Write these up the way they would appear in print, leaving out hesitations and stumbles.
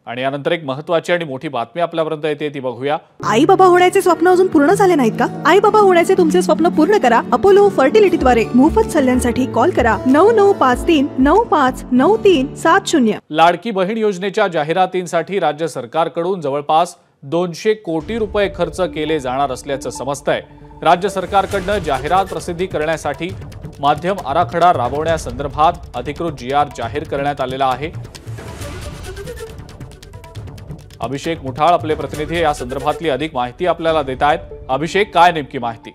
आणि यानंतर एक महत्त्वाची आणि मोठी बातमी आपल्यापर्यंत येते, ती बघूया। आई बाबा होण्याचे स्वप्न अजून पूर्ण झाले नाहीत का? आई बाबा होण्याचे तुमचे स्वप्न पूर्ण करा अपोलो फर्टिलिटीद्वारे। मोफत सल्ल्यांसाठी कॉल करा 9953959370। लाडकी बहीण योजनेच्या जाहिरातींसाठी राज्य सरकारकडून जवळपास 200 कोटी रुपये खर्च केले जाणार असल्याचं समजतंय। राज्य सरकारकडून जाहिरात प्रसिद्धी करण्यासाठी माध्यम आराखडा राबवण्यासंदर्भात अधिकृत GR जाहीर करण्यात आलेला आहे। अभिषेक मुठाळ आपले प्रतिनिधी या संदर्भातली अधिक माहिती आपल्याला देत आहेत। अभिषेक, काय नेमकी माहिती?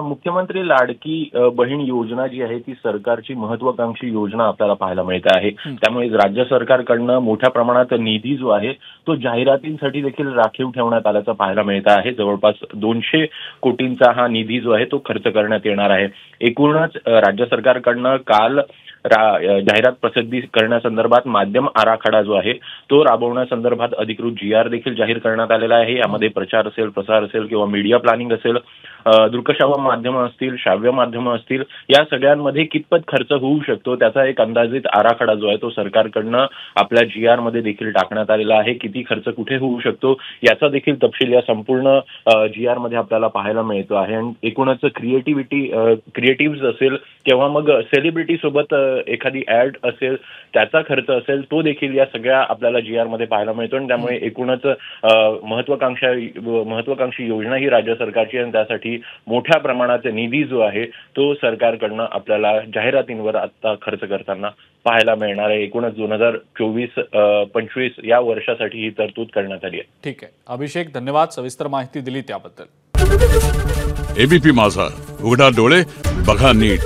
मुख्यमंत्री लाडकी बहीण योजना जी आहे ती सरकारची महत्वाकांक्षी योजना आपल्याला पाहायला मिळते आहे। त्यामुळे राज्य सरकारकडनं मोठ्या प्रमाणात निधी जो आहे तो जाहिरातींसाठी देखील राखीव ठेवण्यात आल्याचं पाहायला मिळत आहे। जवळपास 200 कोटींचा हा निधी जो आहे तो खर्च करण्यात येणार आहे। एकूणच राज्य सरकारकडनं काल जाहिरात प्रसिद्धी करण्यासंदर्भात माध्यम आराखडा जो आहे तो राबवण्यासंदर्भात अधिकृत GR देखील जाहीर करण्यात आलेला आहे। यामध्ये प्रचार असेल, प्रसार असेल किंवा मीडिया प्लॅनिंग असेल, दृकश्राव्य माध्यम असतील, श्राव्य माध्यम असतील, या सगळ्यांमध्ये कितपत खर्च होऊ शकतो त्याचा एक अंदाजित आराखडा जो आहे तो सरकारकडनं आपल्या GR मध्ये देखील टाकण्यात आलेला आहे। किती खर्च कुठे होऊ शकतो याचा देखील तपशील या संपूर्ण GR मध्ये आपल्याला पाहायला मिळतो आहे। आणि एकूणच क्रिएटिव्ह असेल किंवा मग सेलिब्रिटी सोबत एखादी ऍड असेल त्याचा खर्च असेल तो देखील या सगळ्या आपल्याला GR मध्ये पाहायला मिळतो। आणि त्यामुळे एकूणच महत्वाकांक्षी योजना ही राज्य सरकारची आणि त्यासाठी मोठ्या प्रमाणात निधी जो आहे तो सरकारकडनं आपल्याला जाहिरातींवर आता खर्च करताना पाहायला मिळणार आहे। एकूणच 2024-25 या वर्षासाठी ही तरतूद करण्यात आली आहे। ठीक आहे अभिषेक, धन्यवाद सविस्तर माहिती दिली त्याबद्दल। ABP माझा, उघडा डोळे बघा नीट।